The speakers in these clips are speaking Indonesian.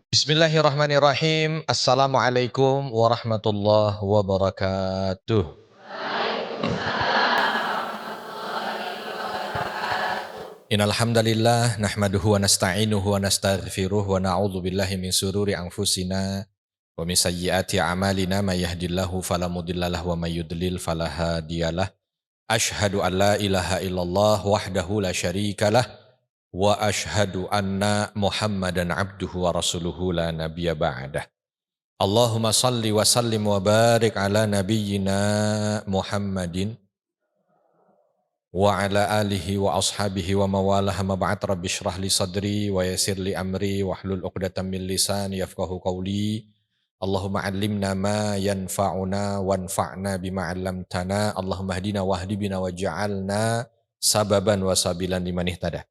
Bismillahirrahmanirrahim. Assalamualaikum warahmatullahi wabarakatuh. Innal hamdalillah nahmaduhu wa nasta'inuhu wa nastaghfiruh wa na'udzu billahi min sururi anfusina wa min sayyiati a'malina may yahdihillahu fala mudhillalah wa may yudlil fala hadiyalah. Asyhadu an la ilaha illallah wahdahu la syarikalah wa asyhadu anna Muhammadan abduhu wa rasuluhu la nabiyya ba'dah. Allahumma salli wa sallim wa barik ala nabiyyina Muhammadin wa ala alihi wa ashabihi wa mawalah ma ba'd rabbi shrah li sadri wa yassir li amri wa hlul 'uqdatam min lisani yafqahu qawli. Allahumma 'allimna ma yanfa'una wanfa'na bima 'allamtana. Allahumma hdina wahdi bina waj'alna sababan wa sabilan liman ihtada.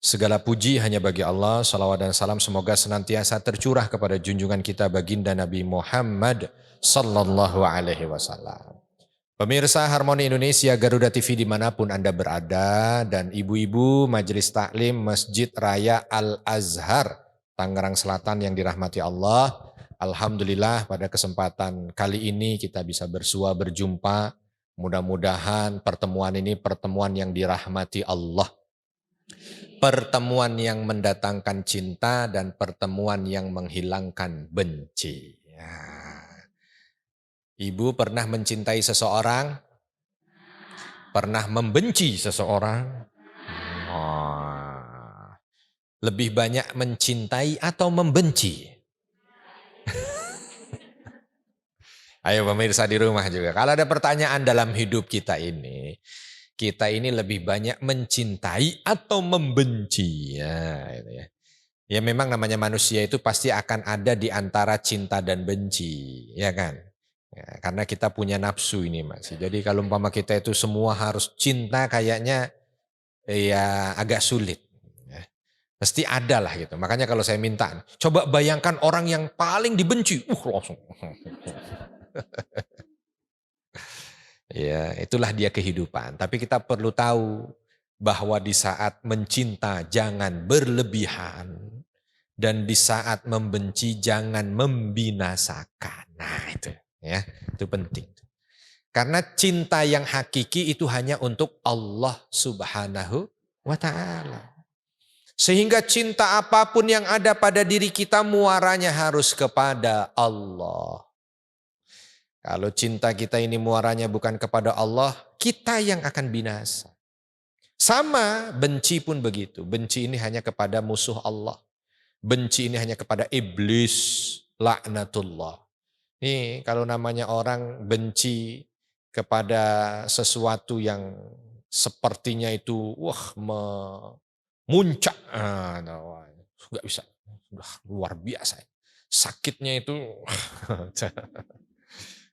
Segala puji hanya bagi Allah, salawat dan salam semoga senantiasa tercurah kepada junjungan kita baginda Nabi Muhammad sallallahu alaihi wasallam. Pemirsa Harmoni Indonesia, Garuda TV dimanapun Anda berada, dan ibu-ibu Majelis Taklim Masjid Raya Al-Azhar, Tangerang Selatan yang dirahmati Allah. Alhamdulillah pada kesempatan kali ini kita bisa bersua berjumpa. Mudah-mudahan pertemuan ini pertemuan yang dirahmati Allah. Pertemuan yang mendatangkan cinta dan pertemuan yang menghilangkan benci. Ya. Ibu pernah mencintai seseorang? Pernah membenci seseorang? Oh. Lebih banyak mencintai atau membenci? Ayo pemirsa di rumah juga. Kalau ada pertanyaan dalam hidup kita ini lebih banyak mencintai atau membenci? Ya, itu ya. Ya memang namanya manusia itu pasti akan ada di antara cinta dan benci, ya kan? Ya, karena kita punya nafsu ini Mas. Jadi kalau umpama kita itu semua harus cinta kayaknya ya agak sulit. Ya. Mesti ada lah gitu. Makanya kalau saya minta, coba bayangkan orang yang paling dibenci. Langsung. Ya, itulah dia kehidupan. Tapi kita perlu tahu bahwa di saat mencinta jangan berlebihan. Dan di saat membenci jangan membinasakan. Nah itu ya, itu penting. Karena cinta yang hakiki itu hanya untuk Allah Subhanahu wa ta'ala. Sehingga cinta apapun yang ada pada diri kita muaranya harus kepada Allah. Kalau cinta kita ini muaranya bukan kepada Allah, kita yang akan binasa. Sama benci pun begitu. Benci ini hanya kepada musuh Allah. Benci ini hanya kepada iblis, laknatullah. Ini kalau namanya orang benci kepada sesuatu yang sepertinya itu memuncak, nggak bisa, sudah luar biasa. Sakitnya itu,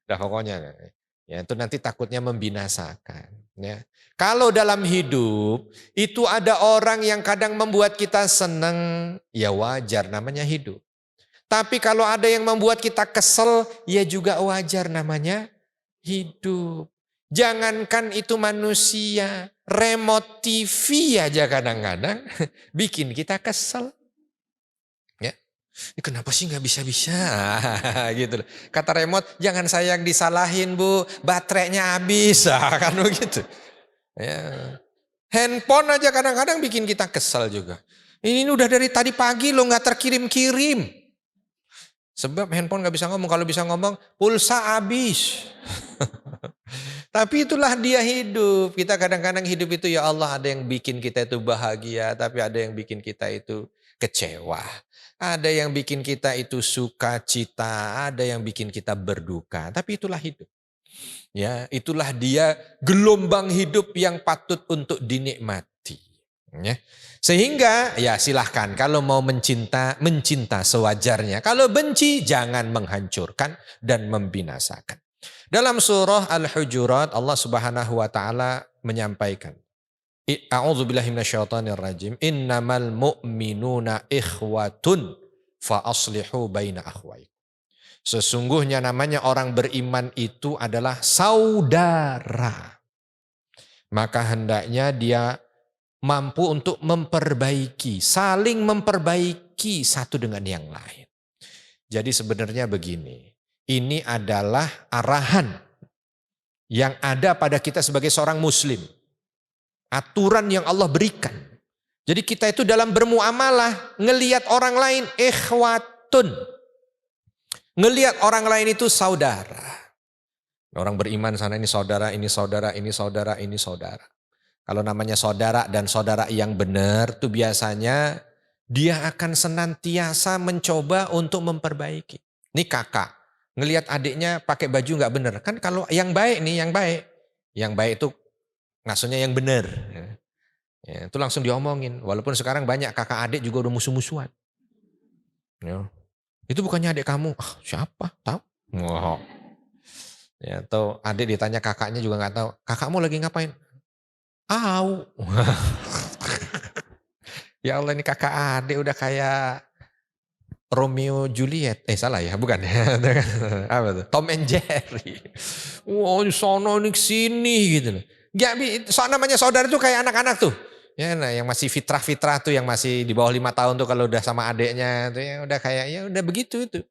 dah pokoknya, ya itu nanti takutnya membinasakan. Ya. Kalau dalam hidup itu ada orang yang kadang membuat kita senang, ya wajar namanya hidup. Tapi kalau ada yang membuat kita kesel, ya juga wajar namanya hidup. Jangankan itu manusia, remote TV aja kadang-kadang bikin kita kesel. Ya, kenapa sih nggak bisa-bisa? Gitu. Kata remote, jangan saya yang disalahin bu, baterainya habis, kan begitu. Ya. Handphone aja kadang-kadang bikin kita kesal juga. Ini udah dari tadi pagi lo nggak terkirim-kirim. Sebab handphone nggak bisa ngomong. Kalau bisa ngomong, pulsa habis. Tapi itulah dia hidup. Kita kadang-kadang hidup itu ya Allah ada yang bikin kita itu bahagia. Tapi ada yang bikin kita itu kecewa. Ada yang bikin kita itu sukacita. Ada yang bikin kita berduka. Tapi itulah hidup. Ya, itulah dia gelombang hidup yang patut untuk dinikmati. Ya. Sehingga ya silahkan kalau mau mencinta sewajarnya. Kalau benci jangan menghancurkan dan membinasakan. Dalam surah Al-Hujurat Allah Subhanahu wa taala menyampaikan, A'udzubillahi minasyaitonirrajim. Innamal mu'minuna ikhwatun fa aslihu baina akhwaikum. Sesungguhnya namanya orang beriman itu adalah saudara. Maka hendaknya dia mampu untuk memperbaiki, saling memperbaiki satu dengan yang lain. Jadi sebenarnya begini, ini adalah arahan yang ada pada kita sebagai seorang muslim. Aturan yang Allah berikan. Jadi kita itu dalam bermuamalah, ngelihat orang lain ikhwatun. Ngelihat orang lain itu saudara. Orang beriman sana ini saudara, ini saudara, ini saudara, ini saudara. Kalau namanya saudara dan saudara yang benar tuh biasanya dia akan senantiasa mencoba untuk memperbaiki. Ini kakak, ngelihat adiknya pakai baju nggak benar. Kan kalau yang baik nih, yang baik itu ngasuhnya yang benar. Ya, itu langsung diomongin. Walaupun sekarang banyak kakak adik juga udah musuh-musuhan. Ya. Itu bukannya adik kamu? Ah, siapa? Tahu? Wow. Ya, atau adik ditanya kakaknya juga nggak tahu. Kakakmu lagi ngapain? Tahu. Ya Allah, ini kakak adik udah kayak Romeo Juliet. Salah ya, bukan ya. Apa tuh? Tom and Jerry. Wow, sono ini sini gitu loh. Namanya saudara tuh kayak anak-anak tuh. Ya, nah, yang masih fitrah-fitrah tuh, yang masih di bawah 5 tahun tuh kalau udah sama adeknya tuh ya udah kayak ya udah begitu itu.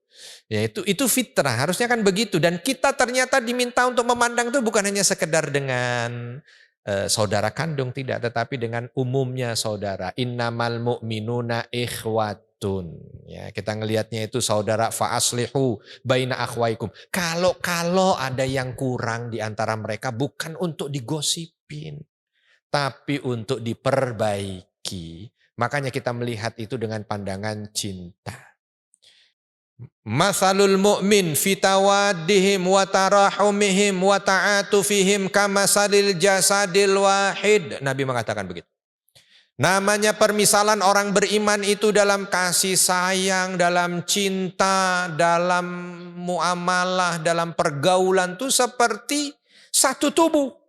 Ya itu fitrah, harusnya kan begitu. Dan kita ternyata diminta untuk memandang tuh bukan hanya sekedar dengan saudara kandung, tidak, tetapi dengan umumnya saudara. Innamal mu'minuna ikhwatun. Ya, kita ngelihatnya itu saudara, fa aslihu baina akhwaikum. Kalau ada yang kurang di antara mereka bukan untuk digosipin, tapi untuk diperbaiki. Makanya kita melihat itu dengan pandangan cinta. Masalul mu'min fitawaddihim wa tarahumihim wa ta'atufihim kamasalil jasadil wahid. Nabi mengatakan begitu. Namanya permisalan orang beriman itu dalam kasih sayang, dalam cinta, dalam muamalah, dalam pergaulan itu seperti satu tubuh.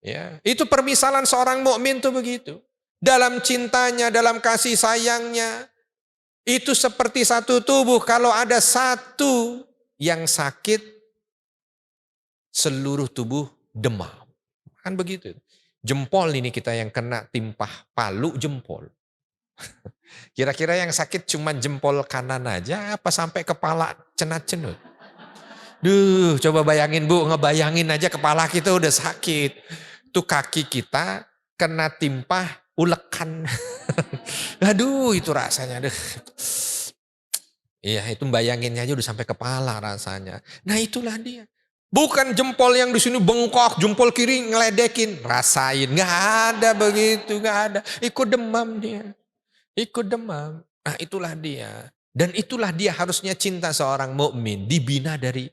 Ya, itu permisalan seorang mukmin tuh begitu. Dalam cintanya, dalam kasih sayangnya, itu seperti satu tubuh. Kalau ada satu yang sakit, seluruh tubuh demam. Kan begitu. Jempol ini kita yang kena timpah palu jempol. Kira-kira yang sakit cuma jempol kanan aja, apa sampai kepala cenat-cenut? Duh, coba bayangin Bu, ngebayangin aja kepala kita udah sakit. Itu kaki kita kena timpah ulekan. Aduh, itu rasanya. Aduh. Iya, itu bayanginnya aja udah sampai kepala rasanya. Nah, itulah dia. Bukan jempol yang di sini bengkok, jempol kiri ngeledekin, rasain. Nggak ada begitu, nggak ada. Ikut demam dia. Ikut demam. Nah, itulah dia. Dan itulah dia harusnya cinta seorang mukmin, dibina dari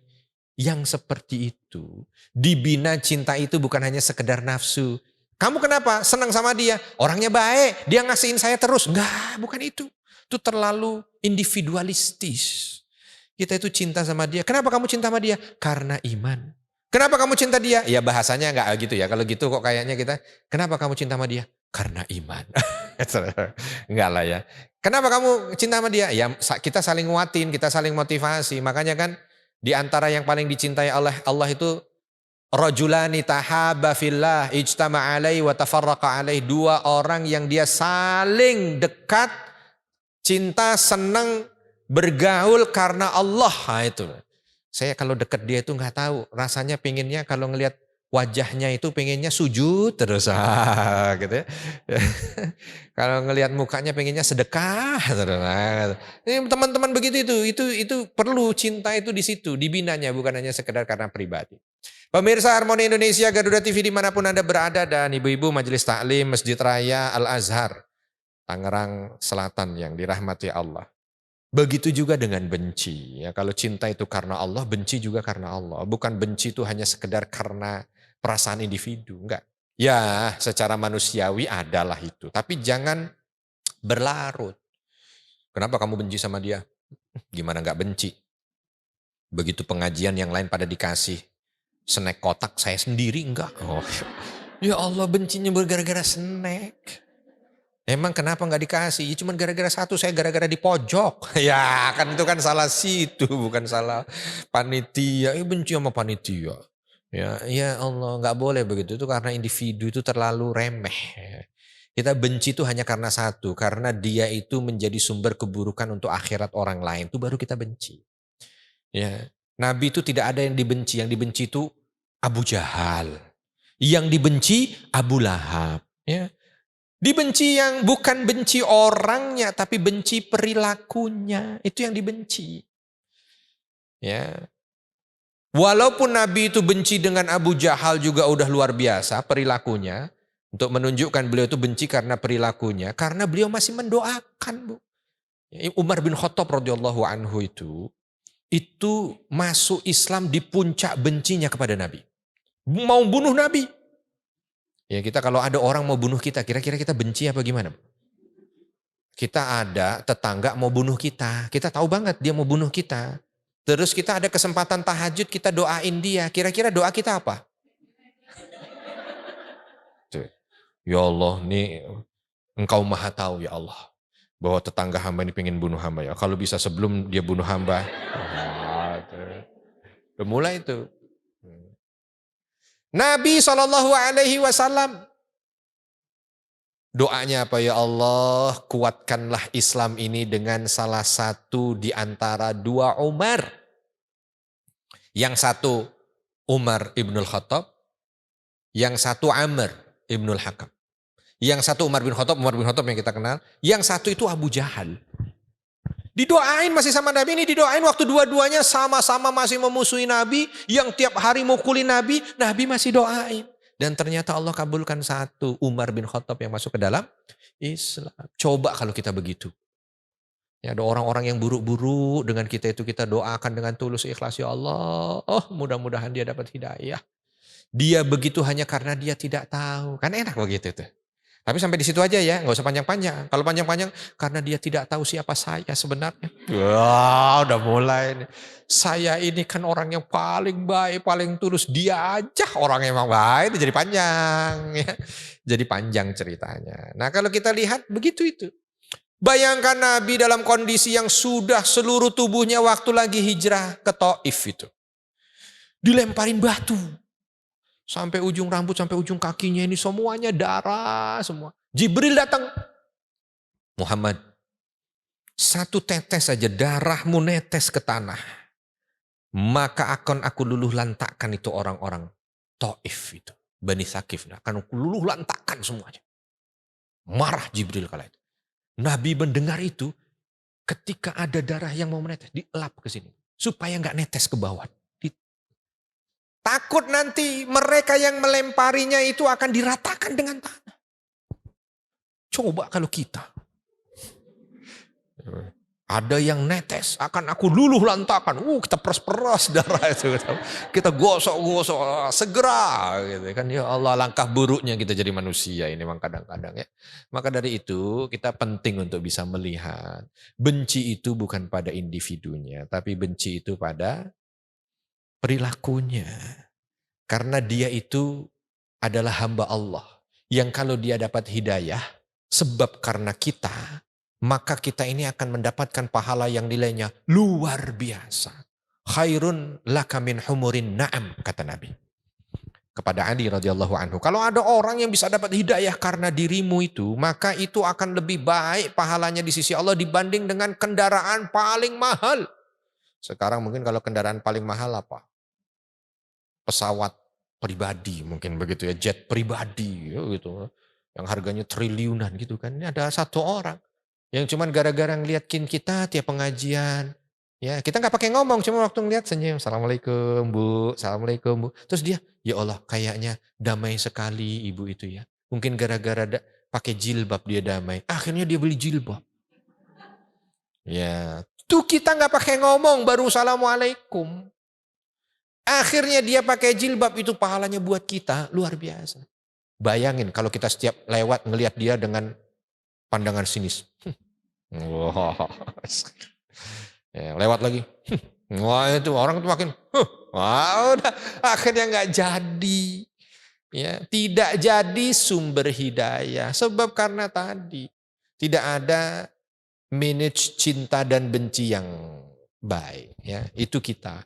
yang seperti itu. Dibina cinta itu bukan hanya sekedar nafsu. Kamu kenapa? Senang sama dia. Orangnya baik, dia ngasihin saya terus. Enggak, bukan itu. Itu terlalu individualistis. Kita itu cinta sama dia. Kenapa kamu cinta sama dia? Karena iman. Kenapa kamu cinta dia? Ya bahasanya enggak gitu ya. Kalau gitu kok kayaknya kita, kenapa kamu cinta sama dia? Karena iman. Enggak lah ya. Kenapa kamu cinta sama dia? Ya kita saling nguatin, kita saling motivasi. Makanya kan di antara yang paling dicintai oleh Allah itu rajulani tahabba fillah ijtama'a alaihi wa tafarraqa alaihi. Dua orang yang dia saling dekat, cinta, senang, bergaul karena Allah. Nah, itu. Saya kalau dekat dia itu nggak tahu. Rasanya pengennya kalau ngelihat wajahnya itu pengennya sujud terus. Gitu ya. Kalau ngelihat mukanya pengennya sedekah terus. Ini teman-teman begitu itu perlu cinta itu di situ, dibinanya bukan hanya sekedar karena pribadi. Pemirsa Harmoni Indonesia, Garuda TV dimanapun Anda berada, dan ibu-ibu Majelis Taklim Masjid Raya Al-Azhar Tangerang Selatan yang dirahmati Allah. Begitu juga dengan benci. Ya, kalau cinta itu karena Allah, benci juga karena Allah. Bukan benci itu hanya sekedar karena perasaan individu, enggak. Ya, secara manusiawi adalah itu, tapi jangan berlarut. Kenapa kamu benci sama dia? Gimana enggak benci? Begitu pengajian yang lain pada dikasih snack kotak, saya sendiri enggak. Oh, ya Allah, bencinya gara-gara snack. Emang kenapa nggak dikasih? Ya cuma gara-gara satu, saya gara-gara di pojok. Ya kan itu kan salah situ, bukan salah panitia. Benci sama panitia. Ya Allah, nggak boleh begitu. Itu karena individu itu terlalu remeh. Kita benci itu hanya karena satu, karena dia itu menjadi sumber keburukan untuk akhirat orang lain, itu baru kita benci. Ya, Nabi itu tidak ada yang dibenci itu Abu Jahal, yang dibenci Abu Lahab. Ya, dibenci yang bukan benci orangnya, tapi benci perilakunya, itu yang dibenci. Ya, walaupun Nabi itu benci dengan Abu Jahal juga udah luar biasa perilakunya. Untuk menunjukkan beliau itu benci karena perilakunya. Karena beliau masih mendoakan, Bu. Umar bin Khattab radhiyallahu anhu itu masuk Islam di puncak bencinya kepada Nabi. Mau bunuh Nabi. Ya kita kalau ada orang mau bunuh kita, kira-kira kita benci apa gimana? Kita ada tetangga mau bunuh kita. Kita tahu banget dia mau bunuh kita. Terus kita ada kesempatan tahajud, kita doain dia. Kira-kira doa kita apa? Ya Allah, nih Engkau maha tahu ya Allah. Bahwa tetangga hamba ini pengen bunuh hamba ya. Kalau bisa sebelum dia bunuh hamba. Udah mulai itu. Nabi SAW doanya apa? Ya Allah, kuatkanlah Islam ini dengan salah satu di antara dua Umar. Yang satu Umar ibnul Khattab, yang satu Amr ibnul Hakam. Yang satu Umar bin Khattab yang kita kenal. Yang satu itu Abu Jahal. Didoain masih sama Nabi ini, didoain waktu dua-duanya sama-sama masih memusuhi Nabi. Yang tiap hari mukulin Nabi, Nabi masih doain. Dan ternyata Allah kabulkan satu, Umar bin Khattab yang masuk ke dalam Islam. Coba kalau kita begitu. Ya, ada orang-orang yang buruk-buruk dengan kita itu kita doakan dengan tulus ikhlas. Ya Allah, oh mudah-mudahan dia dapat hidayah. Dia begitu hanya karena dia tidak tahu. Kan enak begitu tuh. Tapi sampai di situ aja ya, nggak usah panjang-panjang. Kalau panjang-panjang, karena dia tidak tahu siapa saya sebenarnya. Wah, udah mulai. Saya ini kan orang yang paling baik, paling tulus. Dia aja orang yang emang baik, jadi panjang. Ya. Jadi panjang ceritanya. Nah kalau kita lihat begitu itu. Bayangkan Nabi dalam kondisi yang sudah seluruh tubuhnya waktu lagi hijrah ke Taif itu. Dilemparin batu. Sampai ujung rambut, sampai ujung kakinya ini semuanya darah semua. Jibril datang. Muhammad, satu tetes saja darahmu netes ke tanah. Maka akan aku luluh lantakkan itu orang-orang Taif itu. Bani Sakif. Akan aku luluh lantakkan semuanya. Marah Jibril kala itu. Nabi mendengar itu ketika ada darah yang mau menetes. Dielap ke sini. Supaya nggak netes ke bawah. Takut nanti mereka yang melemparinya itu akan diratakan dengan tanah. Coba kalau kita. Ada yang netes, akan aku luluh lantakan. Kita peras-peras darah itu. Kita gosok-gosok, segera. Gitu kan. Ya Allah, langkah buruknya kita jadi manusia ini memang kadang-kadang ya. Maka dari itu kita penting untuk bisa melihat. Benci itu bukan pada individunya, tapi benci itu pada perilakunya. Karena dia itu adalah hamba Allah. Yang kalau dia dapat hidayah, sebab karena kita, maka kita ini akan mendapatkan pahala yang nilainya luar biasa. Khairun laka min humurin na'am, kata Nabi. Kepada Ali radhiyallahu anhu. Kalau ada orang yang bisa dapat hidayah karena dirimu itu, maka itu akan lebih baik pahalanya di sisi Allah dibanding dengan kendaraan paling mahal. Sekarang mungkin kalau kendaraan paling mahal apa? Pesawat pribadi mungkin begitu ya, jet pribadi gitu, yang harganya triliunan gitu kan. Ini ada satu orang yang cuman gara-gara ngeliatkin kita tiap pengajian, ya kita nggak pakai ngomong, cuma waktu ngeliat senyum, assalamualaikum bu, assalamualaikum bu, terus dia, ya Allah kayaknya damai sekali ibu itu ya, mungkin gara-gara pakai jilbab dia damai, akhirnya dia beli jilbab, ya tuh kita nggak pakai ngomong baru assalamualaikum. Akhirnya dia pakai jilbab itu pahalanya buat kita luar biasa. Bayangin kalau kita setiap lewat ngelihat dia dengan pandangan sinis. Wah, ya, lewat lagi. Wah itu orang itu makin. Wah udah akhirnya nggak jadi. Ya, tidak jadi sumber hidayah. Sebab karena tadi tidak ada manage cinta dan benci yang baik. Ya, itu kita.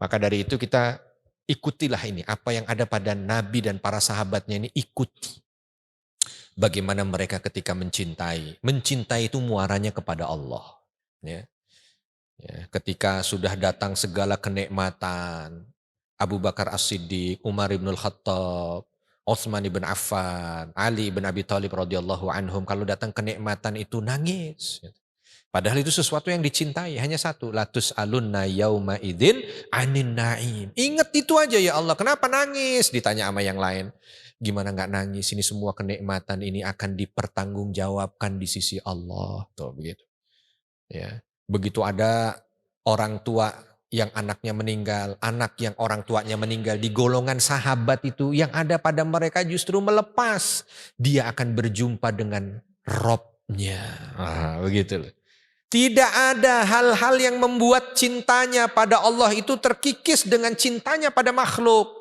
Maka dari itu kita ikutilah ini. Apa yang ada pada Nabi dan para sahabatnya ini ikuti. Bagaimana mereka ketika mencintai. Mencintai itu muaranya kepada Allah. Ya. Ya, ketika sudah datang segala kenikmatan, Abu Bakar As-Siddiq, Umar ibn Khattab, Utsman ibn Affan, Ali ibn Abi Thalib radhiyallahu anhum, kalau datang kenikmatan itu nangis. Padahal itu sesuatu yang dicintai, hanya satu, latus alunna yauma idzin anin naim. Ingat itu aja ya Allah, kenapa nangis? Ditanya sama yang lain. Gimana nggak nangis? Ini semua kenikmatan ini akan dipertanggungjawabkan di sisi Allah. Tuh begitu. Ya. Begitu ada orang tua yang anaknya meninggal, anak yang orang tuanya meninggal, di golongan sahabat itu yang ada pada mereka justru melepas. Dia akan berjumpa dengan Robnya. Begitu loh. Tidak ada hal-hal yang membuat cintanya pada Allah itu terkikis dengan cintanya pada makhluk.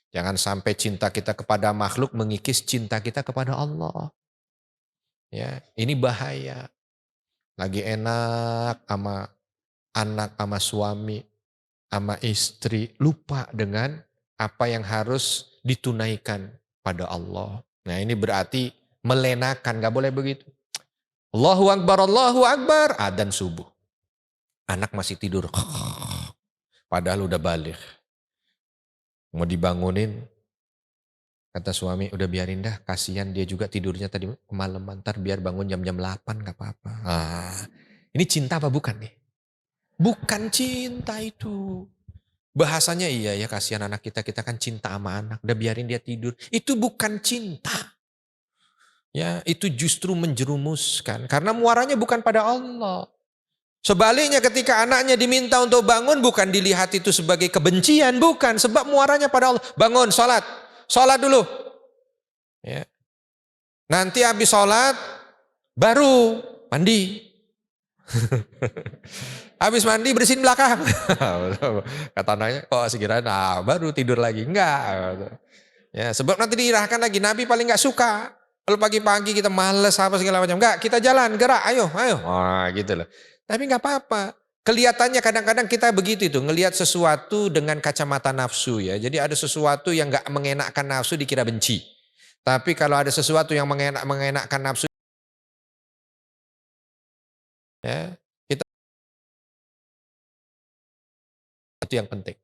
Jangan sampai cinta kita kepada makhluk mengikis cinta kita kepada Allah. Ya, ini bahaya. Lagi enak sama anak, sama suami, sama istri, lupa dengan apa yang harus ditunaikan pada Allah. Nah ini berarti melenakan, gak boleh begitu. Allahu Akbar, adzan subuh. Anak masih tidur, padahal udah balik. Mau dibangunin, kata suami, udah biarin dah, kasihan dia juga tidurnya tadi kemalaman, ntar biar bangun jam-jam 8 gak apa-apa. Ini cinta apa bukan nih? Bukan cinta itu. Bahasanya iya ya, kasihan anak kita kan cinta sama anak, udah biarin dia tidur. Itu bukan cinta. Ya, itu justru menjerumuskan karena muaranya bukan pada Allah. Sebaliknya ketika anaknya diminta untuk bangun bukan dilihat itu sebagai kebencian, bukan, sebab muaranya pada Allah. Bangun, sholat. Sholat dulu. Ya. Nanti habis sholat baru mandi. Habis mandi bersihin belakang. Kata anaknya, kok sekiranya baru tidur lagi. Enggak. Ya, sebab nanti diirahkan lagi. Nabi paling enggak suka. Kalau pagi-pagi kita males apa segala macam. Enggak, kita jalan, gerak, ayo. Gitu loh. Tapi enggak apa-apa. Kelihatannya kadang-kadang kita begitu itu. Ngelihat sesuatu dengan kacamata nafsu ya. Jadi ada sesuatu yang enggak mengenakkan nafsu dikira benci. Tapi kalau ada sesuatu yang mengenakkan nafsu. Ya, itu yang penting.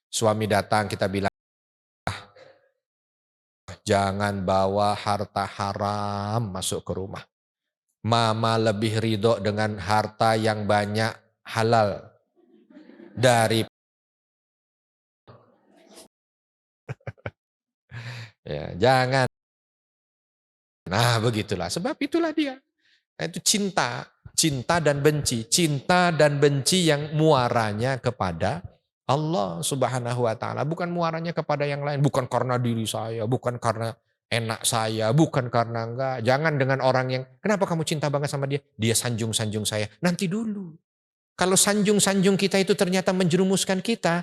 Suami datang kita bilang, jangan bawa harta haram masuk ke rumah. Mama lebih ridho dengan harta yang banyak halal dari ya, jangan. Nah begitulah, sebab itulah dia. Nah, itu cinta dan benci yang muaranya kepada Allah Subhanahu wa taala, bukan muaranya kepada yang lain, bukan karena diri saya, bukan karena enak saya, bukan karena enggak. Jangan dengan orang yang, kenapa kamu cinta banget sama dia? Dia sanjung-sanjung saya. Nanti dulu. Kalau sanjung-sanjung kita itu ternyata menjerumuskan kita,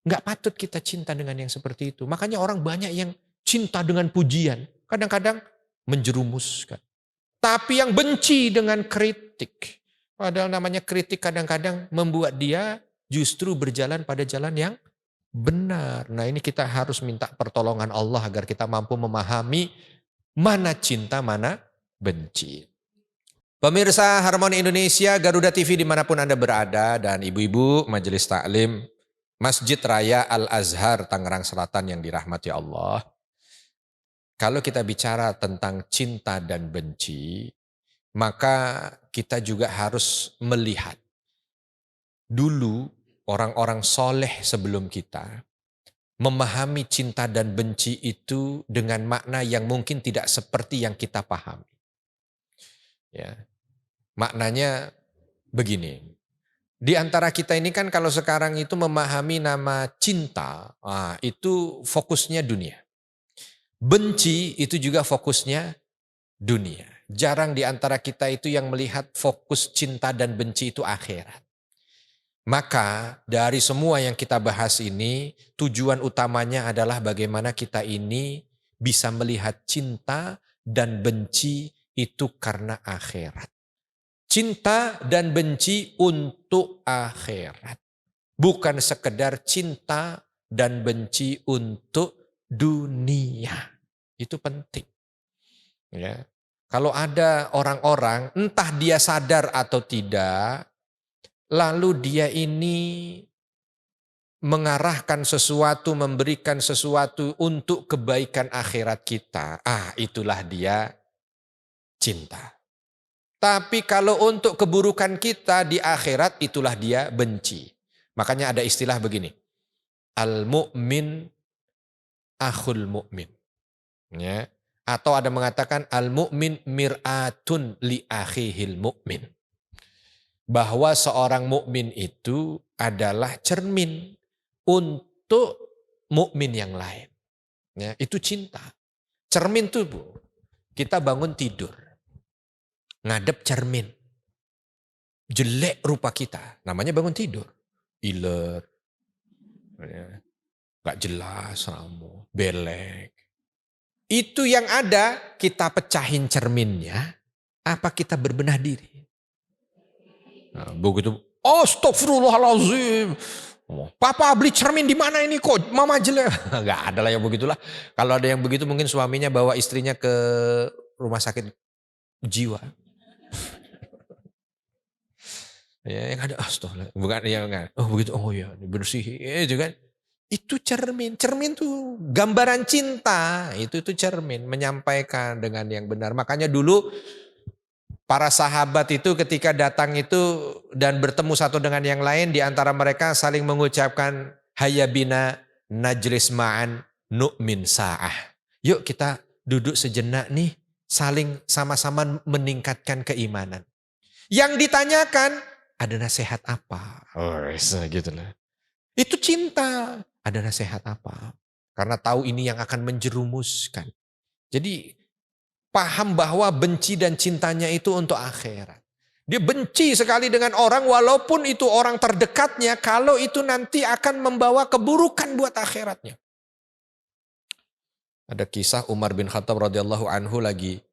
enggak patut kita cinta dengan yang seperti itu. Makanya orang banyak yang cinta dengan pujian, kadang-kadang menjerumuskan. Tapi yang benci dengan kritik. Padahal namanya kritik kadang-kadang membuat dia justru berjalan pada jalan yang benar. Nah ini kita harus minta pertolongan Allah agar kita mampu memahami mana cinta, mana benci. Pemirsa Harmoni Indonesia, Garuda TV dimanapun Anda berada, dan ibu-ibu Majelis Taklim Masjid Raya Al-Azhar Tangerang Selatan yang dirahmati Allah. Kalau kita bicara tentang cinta dan benci, maka kita juga harus melihat dulu orang-orang soleh sebelum kita memahami cinta dan benci itu dengan makna yang mungkin tidak seperti yang kita pahami. Ya, maknanya begini. Di antara kita ini kan kalau sekarang itu memahami nama cinta, itu fokusnya dunia. Benci itu juga fokusnya dunia. Jarang di antara kita itu yang melihat fokus cinta dan benci itu akhirat. Maka dari semua yang kita bahas ini, tujuan utamanya adalah bagaimana kita ini bisa melihat cinta dan benci itu karena akhirat. Cinta dan benci untuk akhirat. Bukan sekedar cinta dan benci untuk dunia. Itu penting. Ya. Kalau ada orang-orang, entah dia sadar atau tidak, lalu dia ini mengarahkan sesuatu, memberikan sesuatu untuk kebaikan akhirat kita. Itulah dia cinta. Tapi kalau untuk keburukan kita di akhirat, itulah dia benci. Makanya ada istilah begini. Al-mu'min akhul mu'min. Ya. Atau ada mengatakan al-mu'min mir'atun li akhihil mu'min. Bahwa seorang mukmin itu adalah cermin untuk mukmin yang lain. Ya, itu cinta. Cermin tuh Bu. Kita bangun tidur. Ngadep cermin. Jelek rupa kita. Namanya bangun tidur. Iler. Ya, gak jelas ramu. Belek. Itu yang ada kita pecahin cerminnya. Apa kita berbenah diri? Nah, begitu, astagfirullahaladzim. Papa beli cermin di mana ini kok mama jelek? Gak ada lah yang begitulah. Kalau ada yang begitu mungkin suaminya bawa istrinya ke rumah sakit jiwa. Ya, yang ada astagfirullah. Bukan yang enggak. Oh begitu. Oh ya, dibersihin itu kan. Itu cermin. Cermin tuh gambaran cinta. Itu cermin menyampaikan dengan yang benar. Makanya dulu para sahabat itu ketika datang itu dan bertemu satu dengan yang lain, di antara mereka saling mengucapkan hayya bina najlis ma'an nu'min sa'ah. Yuk kita duduk sejenak nih, saling sama-sama meningkatkan keimanan. Yang ditanyakan, ada nasihat apa? Gitu lah. Itu cinta. Ada nasihat apa? Karena tahu ini yang akan menjerumuskan. Jadi paham bahwa benci dan cintanya itu untuk akhirat. Dia benci sekali dengan orang walaupun itu orang terdekatnya kalau itu nanti akan membawa keburukan buat akhiratnya. Ada kisah Umar bin Khattab radhiyallahu anhu lagi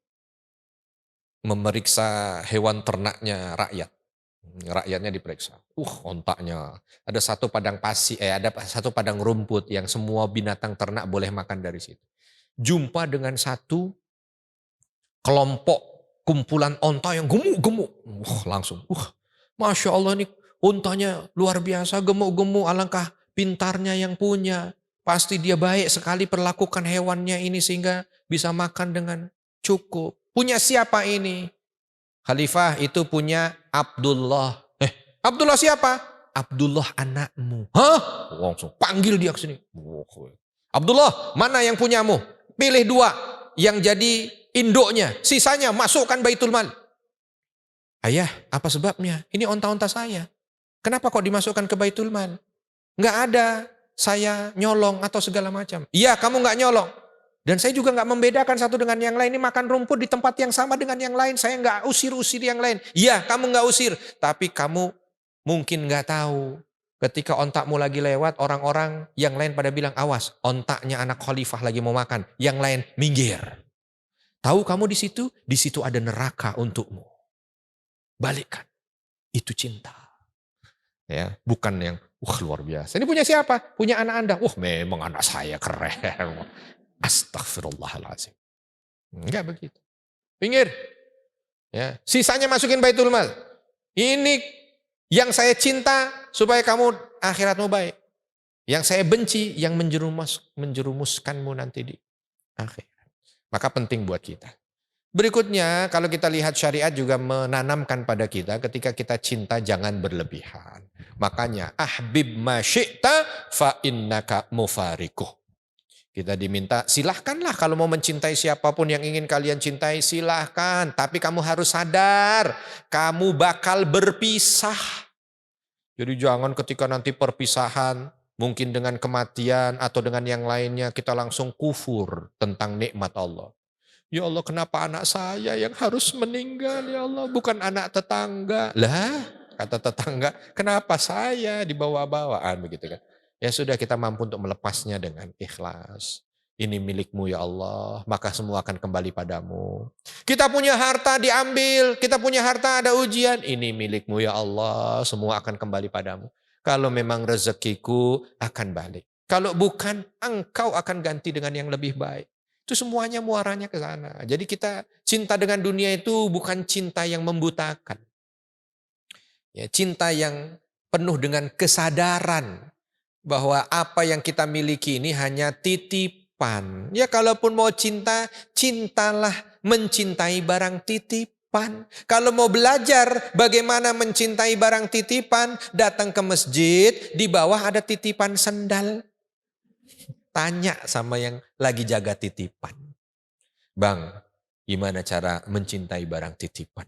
memeriksa hewan ternaknya rakyat. Rakyatnya diperiksa. Ontaknya. Ada satu padang ada satu padang rumput yang semua binatang ternak boleh makan dari situ. Jumpa dengan satu kelompok kumpulan onta yang gemuk-gemuk. Langsung. Masya Allah nih ontanya luar biasa gemuk-gemuk. Alangkah pintarnya yang punya. Pasti dia baik sekali perlakukan hewannya ini sehingga bisa makan dengan cukup. Punya siapa ini? Khalifah itu punya Abdullah. Abdullah siapa? Abdullah anakmu. Hah? Langsung panggil dia ke sini. Abdullah, mana yang punyamu? Pilih 2 yang jadi induknya, sisanya masukkan Baitul Mal. Ayah, apa sebabnya? Ini onta-onta saya. Kenapa kok dimasukkan ke Baitul Mal? Enggak ada saya nyolong atau segala macam. Iya, kamu enggak nyolong. Dan saya juga enggak membedakan satu dengan yang lain. Ini makan rumput di tempat yang sama dengan yang lain. Saya enggak usir-usir yang lain. Iya, kamu enggak usir. Tapi kamu mungkin enggak tahu. Ketika ontakmu lagi lewat, orang-orang yang lain pada bilang, awas, ontaknya anak khalifah lagi mau makan. Yang lain, minggir. Tahu kamu di situ ada neraka untukmu. Balikkan. Itu cinta. Ya, bukan yang luar biasa. Ini punya siapa? Punya anak Anda. Memang anak saya keren. Astagfirullahaladzim. Enggak begitu. Pinggir. Ya, sisanya masukin Baitul Mal. Ini yang saya cinta supaya kamu akhiratmu baik. Yang saya benci yang menjerumuskanmu nanti di akhirat. Maka penting buat kita. Berikutnya kalau kita lihat syariat juga menanamkan pada kita ketika kita cinta jangan berlebihan. Makanya ahbib ma syi'ta fa innaka mufarikuh. Kita diminta silahkanlah kalau mau mencintai siapapun yang ingin kalian cintai silahkan. Tapi kamu harus sadar kamu bakal berpisah. Jadi jangan ketika nanti perpisahan mungkin dengan kematian atau dengan yang lainnya kita langsung kufur tentang nikmat Allah. Ya Allah kenapa anak saya yang harus meninggal ya Allah bukan anak tetangga. Lah kata tetangga kenapa saya dibawa-bawaan begitu kan. Ya sudah kita mampu untuk melepasnya dengan ikhlas. Ini milikmu ya Allah maka semua akan kembali padamu. Kita punya harta diambil, kita punya harta ada ujian. Ini milikmu ya Allah semua akan kembali padamu. Kalau memang rezekiku akan balik. Kalau bukan engkau akan ganti dengan yang lebih baik. Itu semuanya muaranya ke sana. Jadi kita cinta dengan dunia itu bukan cinta yang membutakan. Ya, cinta yang penuh dengan kesadaran bahwa apa yang kita miliki ini hanya titipan. Ya kalaupun mau cinta, cintalah mencintai barang titipan. Kalau mau belajar bagaimana mencintai barang titipan, datang ke masjid, di bawah ada titipan sendal. Tanya sama yang lagi jaga titipan. Bang, gimana cara mencintai barang titipan?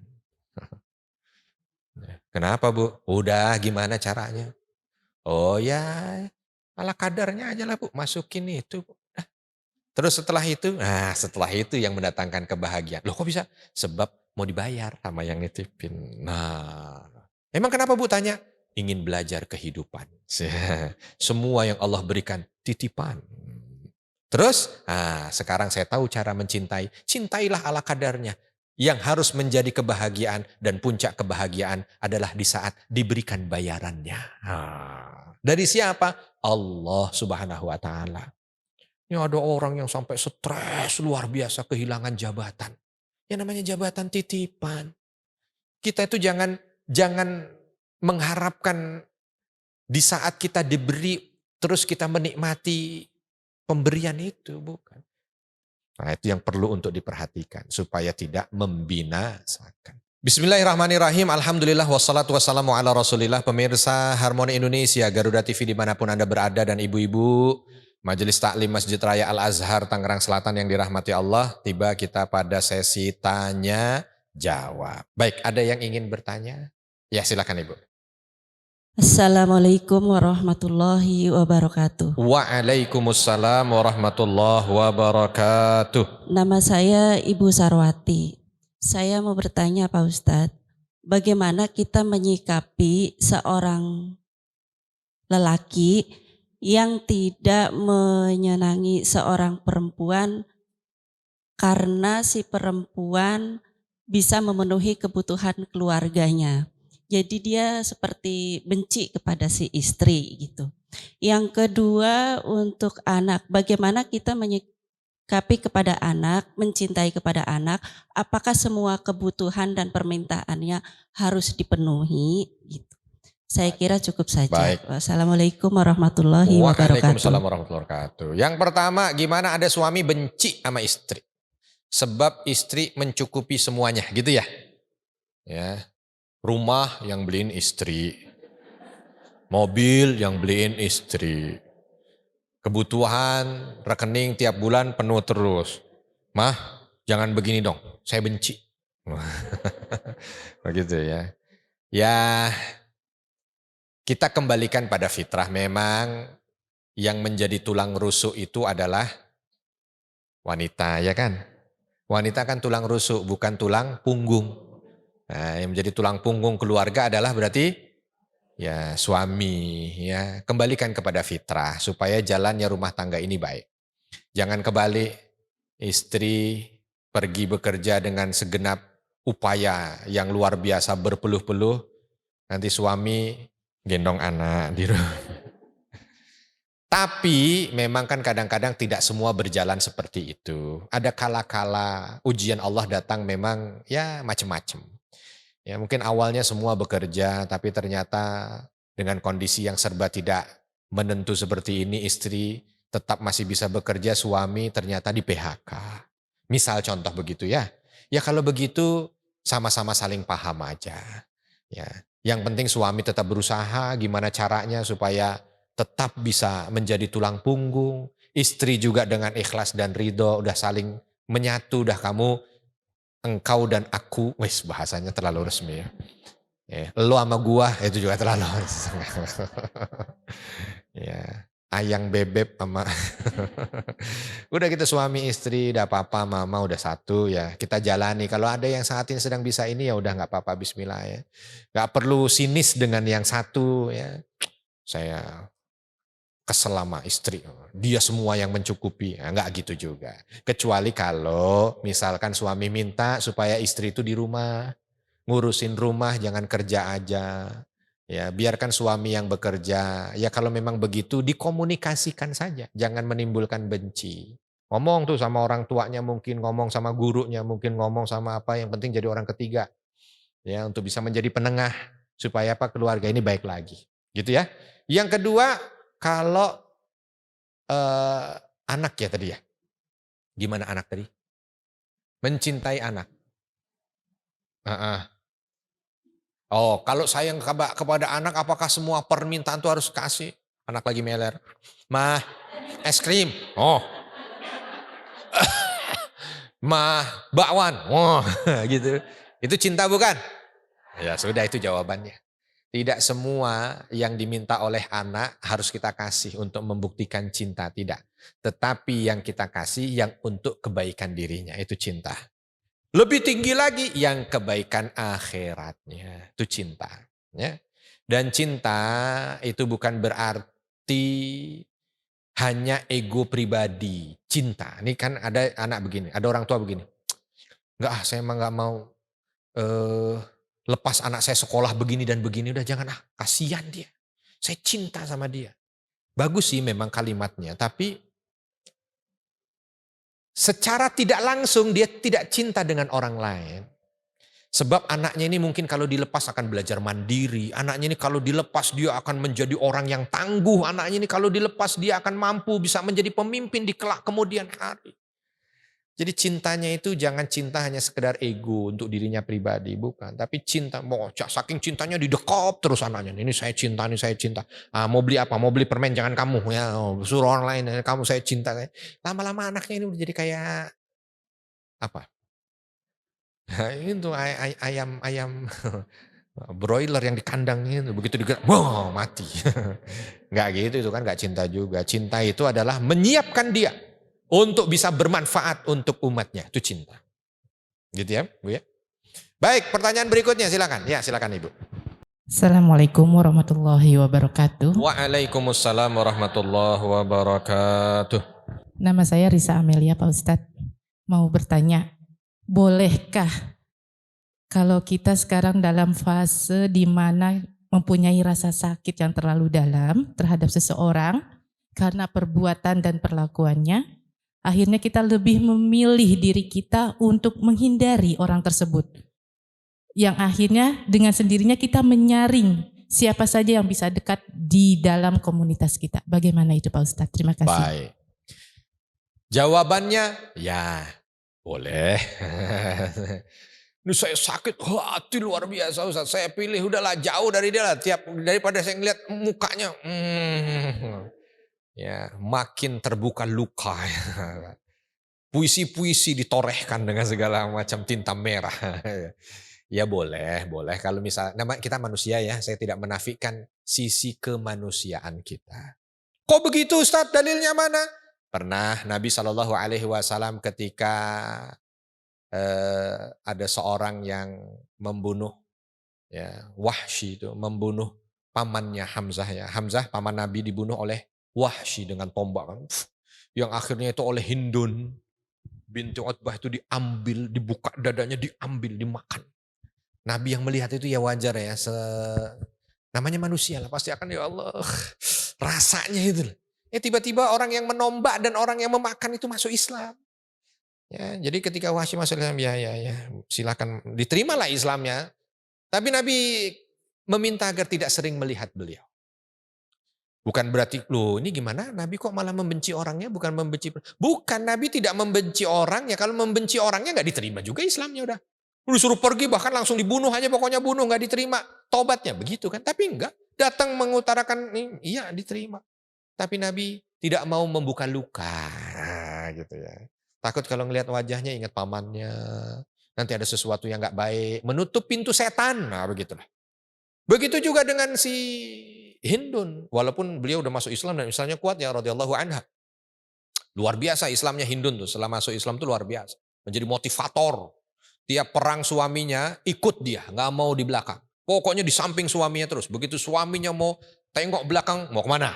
Kenapa Bu? Udah gimana caranya? Oh ya, ala kadarnya aja lah Bu, masukin itu Bu. Terus setelah itu yang mendatangkan kebahagiaan. Loh kok bisa? Sebab mau dibayar sama yang nitipin. Nah, emang kenapa Bu tanya? Ingin belajar kehidupan. Semua yang Allah berikan titipan. Terus, sekarang saya tahu cara mencintai. Cintailah ala kadarnya. Yang harus menjadi kebahagiaan dan puncak kebahagiaan adalah di saat diberikan bayarannya. Dari siapa? Allah Subhanahu wa Ta'ala. Ini ada orang yang sampai stres luar biasa kehilangan jabatan. Yang namanya jabatan titipan. Kita itu jangan mengharapkan di saat kita diberi terus kita menikmati pemberian itu, bukan. Nah, itu yang perlu untuk diperhatikan supaya tidak membinasakan. Bismillahirrahmanirrahim. Alhamdulillah wassalatu wassalamu ala rasulillah. Pemirsa Harmoni Indonesia, Garuda TV dimanapun Anda berada, dan ibu-ibu Majelis Taklim Masjid Raya Al-Azhar Tangerang Selatan yang dirahmati Allah. Tiba kita pada sesi tanya jawab. Baik, ada yang ingin bertanya? Ya silakan Ibu. Assalamualaikum warahmatullahi wabarakatuh. Waalaikumsalam warahmatullahi wabarakatuh. Nama saya Ibu Sarwati. Saya mau bertanya Pak Ustadz, bagaimana kita menyikapi seorang lelaki yang tidak menyenangi seorang perempuan karena si perempuan bisa memenuhi kebutuhan keluarganya. Jadi dia seperti benci kepada si istri gitu. Yang kedua untuk anak, bagaimana kita menyikapi kepada anak, mencintai kepada anak, apakah semua kebutuhan dan permintaannya harus dipenuhi gitu. Saya kira cukup saja. Baik. Wassalamualaikum warahmatullahi wabarakatuh. Waalaikumsalam warahmatullahi wabarakatuh. Yang pertama, gimana ada suami benci sama istri? Sebab istri mencukupi semuanya, gitu ya? Ya. Rumah yang beliin istri, mobil yang beliin istri, kebutuhan rekening tiap bulan penuh terus. Mah, jangan begini dong, saya benci. Begitu ya. Ya, kita kembalikan pada fitrah. Memang yang menjadi tulang rusuk itu adalah wanita, ya kan? Wanita kan tulang rusuk, bukan tulang punggung. Nah, yang menjadi tulang punggung keluarga adalah berarti ya suami, ya. Kembalikan kepada fitrah supaya jalannya rumah tangga ini baik. Jangan kebalik, istri pergi bekerja dengan segenap upaya yang luar biasa berpeluh-peluh, nanti suami gendong anak di rumah. Tapi memang kan kadang-kadang tidak semua berjalan seperti itu. Ada kala-kala ujian Allah datang memang ya macam-macam. Ya mungkin awalnya semua bekerja, tapi ternyata dengan kondisi yang serba tidak menentu seperti ini, istri tetap masih bisa bekerja, suami ternyata di PHK. Misal contoh begitu ya. Ya kalau begitu sama-sama saling paham aja. Ya, yang penting suami tetap berusaha gimana caranya supaya tetap bisa menjadi tulang punggung. Istri juga dengan ikhlas dan ridho udah saling menyatu, udah kamu engkau dan aku, wes bahasanya terlalu resmi ya. Lo sama gua itu juga terlalu. Ya, ayang bebek sama. Udah kita suami istri, udah papa mama udah satu ya. Kita jalani. Kalau ada yang saat ini sedang bisa ini ya udah nggak apa-apa, Bismillah ya. Nggak perlu sinis dengan yang satu ya. Saya kesel sama istri, dia semua yang mencukupi, nah, enggak gitu juga. Kecuali kalau misalkan suami minta supaya istri itu di rumah, ngurusin rumah jangan kerja aja. Ya, biarkan suami yang bekerja. Ya kalau memang begitu dikomunikasikan saja, jangan menimbulkan benci. Ngomong tuh sama orang tuanya mungkin, ngomong sama gurunya mungkin, ngomong sama apa, yang penting jadi orang ketiga. Ya, untuk bisa menjadi penengah supaya apa, keluarga ini baik lagi. Gitu ya. Yang kedua, kalau anak ya tadi ya. Gimana anak tadi? Mencintai anak. Heeh. Oh, kalau sayang kepada anak, apakah semua permintaan itu harus kasih? Anak lagi meler. Mah, es krim. Oh, mah, bakwan. Oh, gitu. Itu cinta bukan? Ya sudah, itu jawabannya. Tidak semua yang diminta oleh anak harus kita kasih untuk membuktikan cinta, tidak. Tetapi yang kita kasih yang untuk kebaikan dirinya, itu cinta. Lebih tinggi lagi yang kebaikan akhiratnya, itu cinta. Ya. Dan cinta itu bukan berarti hanya ego pribadi. Cinta, ini kan ada anak begini, ada orang tua begini. Enggak, saya emang enggak mau lepas anak saya sekolah begini dan begini, udah jangan, kasihan dia. Saya cinta sama dia. Bagus sih memang kalimatnya, tapi secara tidak langsung dia tidak cinta dengan orang lain. Sebab anaknya ini mungkin kalau dilepas akan belajar mandiri. Anaknya ini kalau dilepas dia akan menjadi orang yang tangguh. Anaknya ini kalau dilepas dia akan mampu bisa menjadi pemimpin di kelak kemudian hari. Jadi cintanya itu jangan cinta hanya sekedar ego untuk dirinya pribadi, bukan. Tapi cinta, saking cintanya didekap terus anaknya. Ini saya cinta, ini saya cinta. Mau beli apa? Mau beli permen, jangan kamu. Ya, suruh orang lain, kamu saya cinta. Lama-lama anaknya ini udah jadi kayak apa? Itu ayam broiler yang di kandang itu. Begitu digerak, wow, mati. Enggak gitu, itu kan enggak cinta juga. Cinta itu adalah menyiapkan dia untuk bisa bermanfaat untuk umatnya, itu cinta. Gitu ya, Bu ya. Baik, pertanyaan berikutnya silakan. Ya, silakan Ibu. Assalamualaikum warahmatullahi wabarakatuh. Waalaikumsalam warahmatullahi wabarakatuh. Nama saya Risa Amelia, Pak Ustadz. Mau bertanya, bolehkah kalau kita sekarang dalam fase di mana mempunyai rasa sakit yang terlalu dalam terhadap seseorang karena perbuatan dan perlakuannya, akhirnya kita lebih memilih diri kita untuk menghindari orang tersebut. Yang akhirnya dengan sendirinya kita menyaring siapa saja yang bisa dekat di dalam komunitas kita. Bagaimana itu Pak Ustadz? Terima kasih. Baik. Jawabannya ya boleh. Ini saya sakit hati luar biasa Ustaz. Saya pilih udahlah jauh dari dia lah. Daripada saya ngeliat mukanya. Ya, makin terbuka luka. Puisi-puisi ditorehkan dengan segala macam tinta merah. Ya boleh. Kalau misalnya kita manusia ya, saya tidak menafikan sisi kemanusiaan kita. Kok begitu Ustaz? Dalilnya mana? Pernah Nabi SAW ketika ada seorang yang membunuh Wahsy itu, membunuh pamannya Hamzah ya. Hamzah paman Nabi dibunuh oleh Wahsy dengan tombak kan. Yang akhirnya itu oleh Hindun binti Utbah itu diambil, dibuka dadanya, diambil, dimakan. Nabi yang melihat itu ya wajar ya, namanya manusia lah, pasti akan ya Allah, rasanya itu. Tiba-tiba orang yang menombak dan orang yang memakan itu masuk Islam. Ya, jadi ketika Wahsy masuk Islam, ya, silakan diterimalah Islamnya. Tapi Nabi meminta agar tidak sering melihat beliau. Bukan berarti, loh ini gimana Nabi kok malah membenci orangnya, bukan membenci. Bukan, Nabi tidak membenci orangnya, kalau membenci orangnya gak diterima juga Islamnya udah. Disuruh pergi bahkan langsung dibunuh aja, pokoknya bunuh gak diterima tobatnya, begitu kan. Tapi enggak, datang mengutarakan, iya diterima. Tapi Nabi tidak mau membuka luka, gitu ya. Takut kalau ngelihat wajahnya ingat pamannya, nanti ada sesuatu yang gak baik, menutup pintu setan, nah begitulah. Begitu juga dengan si Hindun, walaupun beliau udah masuk Islam dan Islamnya kuat ya radhiyallahu anha. Luar biasa Islamnya Hindun tuh, setelah masuk Islam tuh luar biasa. Menjadi motivator. Tiap perang suaminya ikut dia, nggak mau di belakang. Pokoknya di samping suaminya terus. Begitu suaminya mau tengok belakang, mau kemana?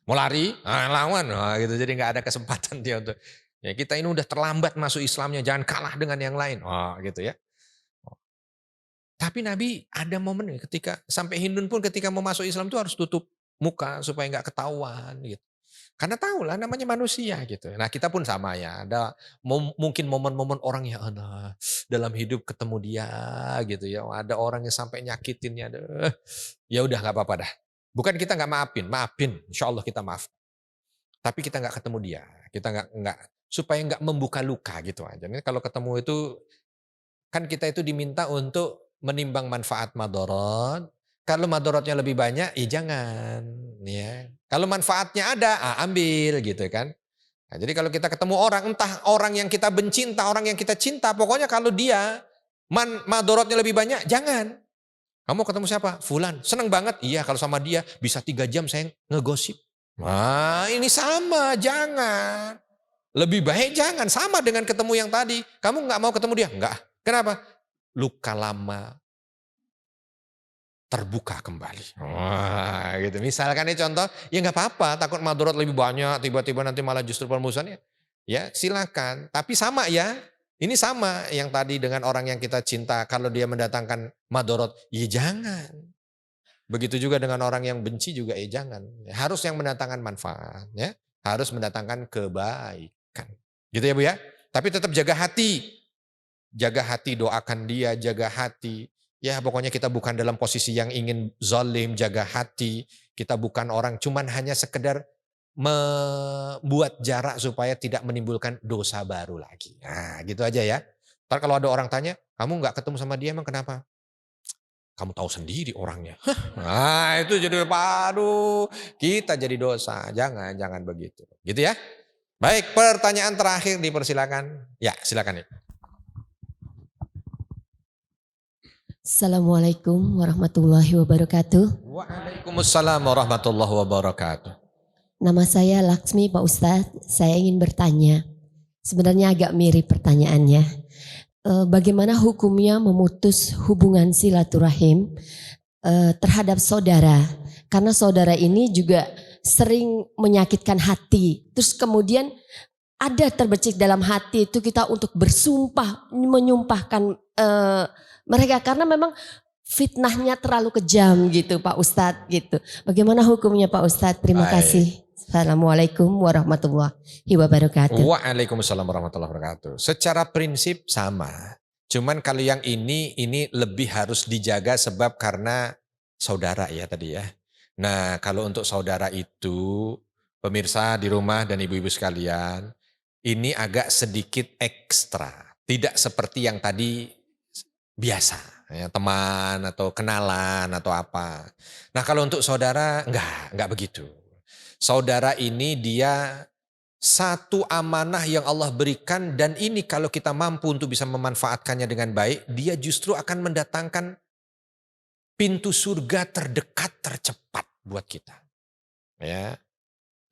Mau lari? Lawan. Gitu. Jadi nggak ada kesempatan dia untuk. Ya, kita ini udah terlambat masuk Islamnya, jangan kalah dengan yang lain. Gitu ya. Tapi Nabi ada momen ketika sampai Hindun pun ketika mau masuk Islam itu harus tutup muka supaya nggak ketahuan. Gitu. Karena tahulah namanya manusia gitu. Nah kita pun sama ya. Ada mungkin momen-momen orang yang dalam hidup ketemu dia gitu ya. Ada orang yang sampai nyakitinnya. Ya udah nggak apa-apa dah. Bukan kita nggak maafin. Insya Allah kita maaf. Tapi kita nggak ketemu dia. Kita nggak supaya nggak membuka luka gitu aja. Ini kalau ketemu itu kan kita itu diminta untuk menimbang manfaat madorot. Kalau madorotnya lebih banyak, ya jangan. Ya. Kalau manfaatnya ada, ambil gitu kan. Nah, jadi kalau kita ketemu orang, entah orang yang kita benci, entah orang yang kita cinta, pokoknya kalau dia madorotnya lebih banyak, jangan. Kamu ketemu siapa? Fulan. Seneng banget. Iya kalau sama dia bisa 3 jam saya ngegosip. Nah ini sama, jangan. Lebih baik jangan, sama dengan ketemu yang tadi. Kamu nggak mau ketemu dia? Enggak. Kenapa? Luka lama terbuka kembali. Wah, gitu. Misalkan ini contoh, ya nggak apa-apa, takut madorot lebih banyak, tiba-tiba nanti malah justru permusuhan ya silakan. Tapi sama ya, ini sama yang tadi dengan orang yang kita cinta, kalau dia mendatangkan madorot, ya jangan. Begitu juga dengan orang yang benci juga ya jangan. Harus yang mendatangkan manfaat, ya. Harus mendatangkan kebaikan. Gitu ya Bu ya. Tapi tetap jaga hati. Jaga hati, doakan dia, jaga hati. Ya pokoknya kita bukan dalam posisi yang ingin zalim, jaga hati. Kita bukan orang cuman hanya sekedar membuat jarak supaya tidak menimbulkan dosa baru lagi. Nah gitu aja ya. Ntar kalau ada orang tanya, kamu nggak ketemu sama dia emang kenapa? Kamu tahu sendiri orangnya. Nah itu jadi aduh kita jadi dosa. Jangan begitu. Gitu ya. Baik, pertanyaan terakhir dipersilakan. Ya silakan. Assalamualaikum warahmatullahi wabarakatuh. Waalaikumsalam warahmatullahi wabarakatuh. Nama saya Laksmi Pak Ustadz. Saya ingin bertanya. Sebenarnya agak mirip pertanyaannya. Bagaimana hukumnya memutus hubungan silaturahim terhadap saudara? Karena saudara ini juga sering menyakitkan hati. Terus kemudian ada terbesit dalam hati itu kita untuk bersumpah, menyumpahkan mereka karena memang fitnahnya terlalu kejam gitu Pak Ustadz gitu. Bagaimana hukumnya Pak Ustadz? Terima kasih. Assalamualaikum warahmatullahi wabarakatuh. Waalaikumsalam warahmatullahi wabarakatuh. Secara prinsip sama. Cuman kalau yang ini lebih harus dijaga sebab karena saudara ya tadi ya. Nah kalau untuk saudara itu pemirsa di rumah dan ibu-ibu sekalian ini agak sedikit ekstra. Tidak seperti yang tadi biasa, ya, teman atau kenalan atau apa. Nah kalau untuk saudara enggak begitu. Saudara ini dia satu amanah yang Allah berikan dan ini kalau kita mampu untuk bisa memanfaatkannya dengan baik, dia justru akan mendatangkan pintu surga terdekat tercepat buat kita. Ya.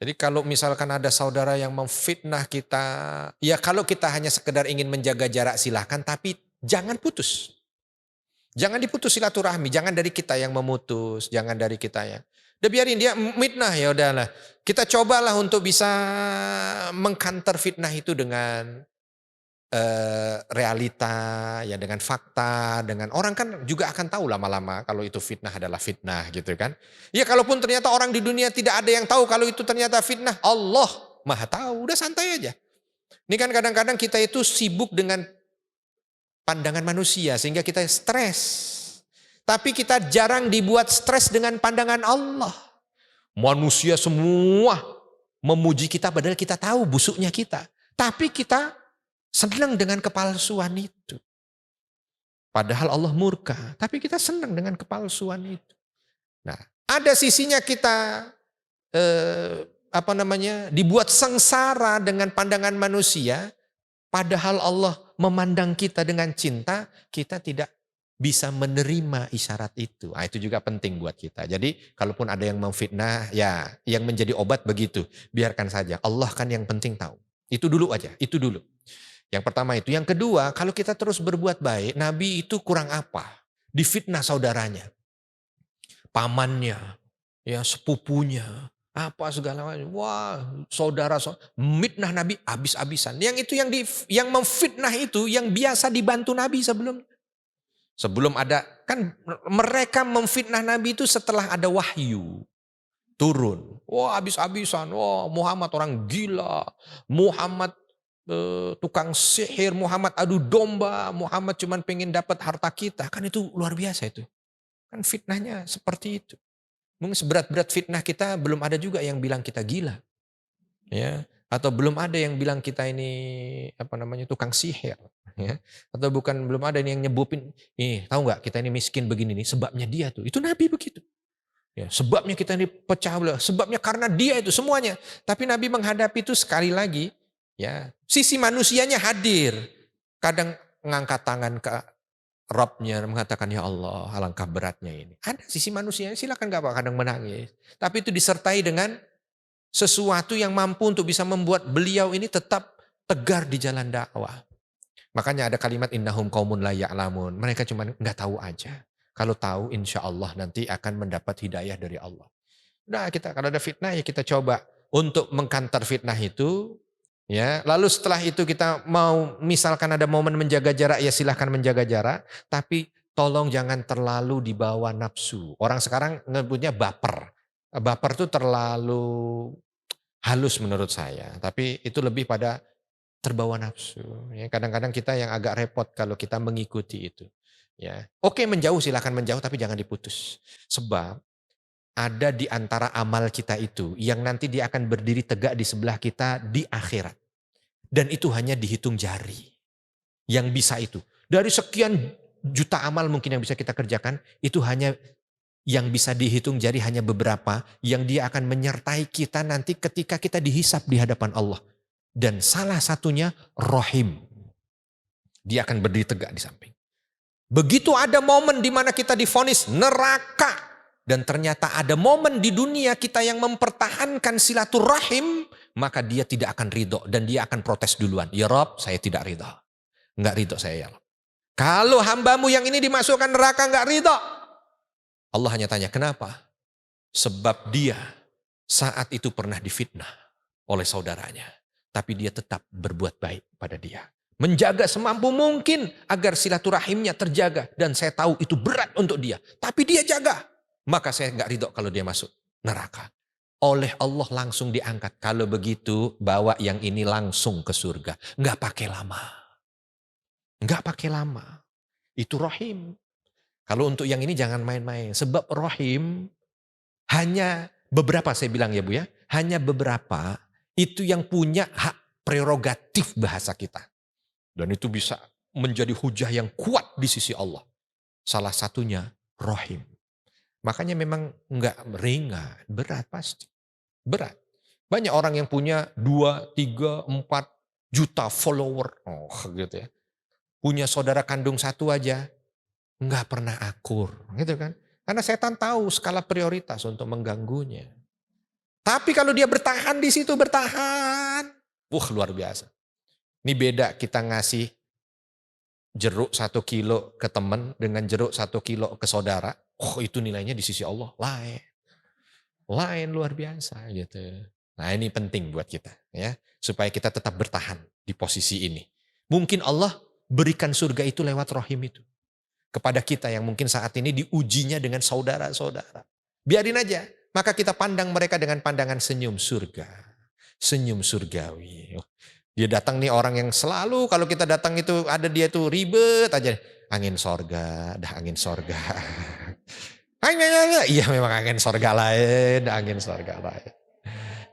Jadi kalau misalkan ada saudara yang memfitnah kita, ya kalau kita hanya sekedar ingin menjaga jarak silahkan, tapi jangan putus. Jangan diputus silaturahmi, jangan dari kita yang memutus, jangan dari kita yang. Udah biarin dia fitnah ya udahlah. Kita cobalah untuk bisa mengkanter fitnah itu dengan realita, ya dengan fakta, dengan orang kan juga akan tahu lama-lama kalau itu fitnah adalah fitnah gitu kan. Ya kalaupun ternyata orang di dunia tidak ada yang tahu kalau itu ternyata fitnah, Allah Maha tahu, udah santai aja. Ini kan kadang-kadang kita itu sibuk dengan pandangan manusia sehingga kita stres. Tapi kita jarang dibuat stres dengan pandangan Allah. Manusia semua memuji kita padahal kita tahu busuknya kita. Tapi kita senang dengan kepalsuan itu. Padahal Allah murka, tapi kita senang dengan kepalsuan itu. Nah, ada sisinya kita dibuat sengsara dengan pandangan manusia, padahal Allah memandang kita dengan cinta, kita tidak bisa menerima isyarat itu. Nah, itu juga penting buat kita. Jadi kalaupun ada yang memfitnah, ya yang menjadi obat begitu. Biarkan saja, Allah kan yang penting tahu. Itu dulu aja, itu dulu. Yang pertama itu. Yang kedua, kalau kita terus berbuat baik, Nabi itu kurang apa? Difitnah saudaranya. Pamannya, ya sepupunya, apa segala macam. Wah, saudara mitnah Nabi habis-habisan. Yang itu yang memfitnah itu yang biasa dibantu Nabi sebelum ada, kan mereka memfitnah Nabi itu setelah ada wahyu. turun. Wah, habis-habisan. Wah, Muhammad orang gila. Muhammad tukang sihir, Muhammad adu domba, Muhammad cuman pengen dapat harta kita. Kan itu luar biasa itu. Kan fitnahnya seperti itu. Mungkin seberat-berat fitnah kita belum ada juga yang bilang kita gila. Ya, atau belum ada yang bilang kita ini tukang sihir, ya. Atau belum ada yang nyebupin, tahu nggak kita ini miskin begini nih sebabnya dia tuh. Itu Nabi begitu. Ya, sebabnya kita ini pecah belah, sebabnya karena dia itu semuanya. Tapi Nabi menghadapi itu sekali lagi, ya, sisi manusianya hadir. Kadang ngangkat tangan ke Rabbnya mengatakan, ya Allah, alangkah beratnya ini. Ada sisi manusianya, silakan nggak Pak, kadang menangis. Tapi itu disertai dengan sesuatu yang mampu untuk bisa membuat beliau ini tetap tegar di jalan dakwah. Makanya ada kalimat innahum qaumun la ya'lamun. Mereka cuma nggak tahu aja. Kalau tahu insya Allah nanti akan mendapat hidayah dari Allah. Nah, kita kalau ada fitnah ya kita coba untuk mengkantar fitnah itu. Ya, lalu setelah itu kita mau misalkan ada momen menjaga jarak ya silahkan menjaga jarak. Tapi tolong jangan terlalu dibawa nafsu. Orang sekarang nyebutnya baper. Baper itu terlalu halus menurut saya. Tapi itu lebih pada terbawa nafsu. Ya, kadang-kadang kita yang agak repot kalau kita mengikuti itu. Ya, oke menjauh silahkan menjauh tapi jangan diputus. Sebab ada di antara amal kita itu yang nanti dia akan berdiri tegak di sebelah kita di akhirat. Dan itu hanya dihitung jari. Yang bisa itu. Dari sekian juta amal mungkin yang bisa kita kerjakan, itu hanya yang bisa dihitung jari hanya beberapa yang dia akan menyertai kita nanti ketika kita dihisap di hadapan Allah. Dan salah satunya rahim. Dia akan berdiri tegak di samping. Begitu ada momen di mana kita divonis neraka. Dan ternyata ada momen di dunia kita yang mempertahankan silaturahim. Maka dia tidak akan ridho dan dia akan protes duluan. Ya Rob, saya tidak ridho. Enggak ridho saya ya Rob. Kalau hambamu yang ini dimasukkan neraka enggak ridho. Allah hanya tanya, kenapa? Sebab dia saat itu pernah difitnah oleh saudaranya. Tapi dia tetap berbuat baik pada dia. Menjaga semampu mungkin agar silaturahimnya terjaga. Dan saya tahu itu berat untuk dia. Tapi dia jaga. Maka saya enggak ridho kalau dia masuk neraka. Oleh Allah langsung diangkat. Kalau begitu bawa yang ini langsung ke surga. Enggak pakai lama. Enggak pakai lama. Itu rahim. Kalau untuk yang ini jangan main-main. Sebab rahim hanya beberapa saya bilang ya Bu ya. Hanya beberapa itu yang punya hak prerogatif bahasa kita. Dan itu bisa menjadi hujah yang kuat di sisi Allah. Salah satunya rahim. Makanya memang enggak ringan. Berat pasti. Berat. Banyak orang yang punya 2, 3, 4 juta follower. Oh gitu ya. Punya saudara kandung satu aja. Enggak pernah akur, gitu kan? Karena setan tahu skala prioritas untuk mengganggunya. Tapi kalau dia bertahan di situ, bertahan. Luar biasa. Ini beda kita ngasih jeruk 1 kilo ke teman dengan jeruk 1 kilo ke saudara. Itu nilainya di sisi Allah lain. Lain luar biasa gitu. Nah ini penting buat kita ya. Supaya kita tetap bertahan di posisi ini. Mungkin Allah berikan surga itu lewat rahim itu. Kepada kita yang mungkin saat ini diujinya dengan saudara-saudara. Biarin aja. Maka kita pandang mereka dengan pandangan senyum surga. Senyum surgawi. Dia datang nih orang yang selalu kalau kita datang itu ada dia tuh ribet aja. Angin sorga, dah angin sorga. Iya memang angin sorga lain, angin sorga lain.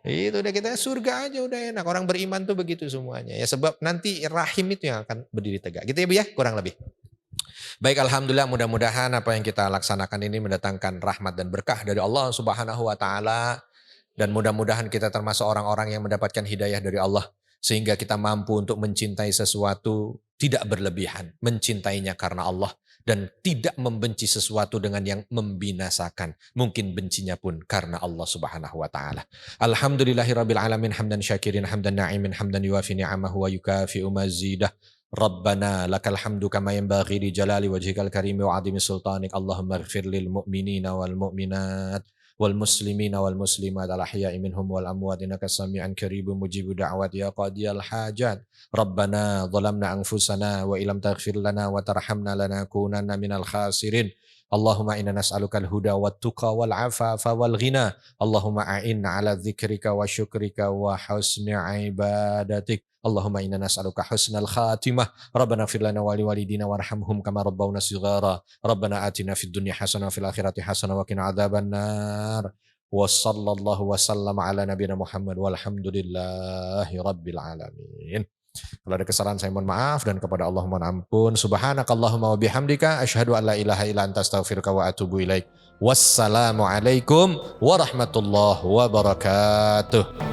Itu udah kita surga aja udah enak. Orang beriman tuh begitu semuanya. Ya sebab nanti rahim itu yang akan berdiri tegak. Gitu ya Bu ya, kurang lebih. Baik, alhamdulillah, mudah-mudahan apa yang kita laksanakan ini mendatangkan rahmat dan berkah dari Allah Subhanahu wa taala dan mudah-mudahan kita termasuk orang-orang yang mendapatkan hidayah dari Allah sehingga kita mampu untuk mencintai sesuatu tidak berlebihan, mencintainya karena Allah dan tidak membenci sesuatu dengan yang membinasakan. Mungkin bencinya pun karena Allah Subhanahu wa taala. Alhamdulillahirabbil alamin hamdan syakirin hamdan na'imin hamdan yuwafi ni'amahu wa yukafi'u mazidah. Rabbana lakal hamdu kama yanbaghi li jalali wajhikal karimi wa 'azimi sultanik. Allahumma ighfir lil mu'minina wal mu'minat wal muslimina wal muslimat al ahya'i minhum wal amwat innaka sami'an qaribun mujibud da'wat ya qadiyal hajat. Rabbana zalamna anfusana wa illam taghfir lana wa tarhamna lanakunanna minal khasirin. Allahumma inna nas'alukal huda wat tuqa wal afafa wal ghina. Allahumma a'inna ala dzikrika wa syukrika wa husni ibadatik. Allahumma inna nas'aluka husnal khatimah. Rabbana fir lana wa liwalidina warhamhum kama rabbawna shighara. Rabbana atina fid dunya hasanah wa fil akhirati hasanah wa qina adzabannar. Wa sallallahu wa sallam ala nabiyina Muhammad walhamdulillahi rabbil alamin. Kalau ada kesalahan saya mohon maaf dan kepada Allah mohon ampun. Subhanakallahumma wa bihamdika asyhadu an la ilaha illa anta astaghfiruka wa atubu ilaik. Wassalamualaikum warahmatullahi wabarakatuh.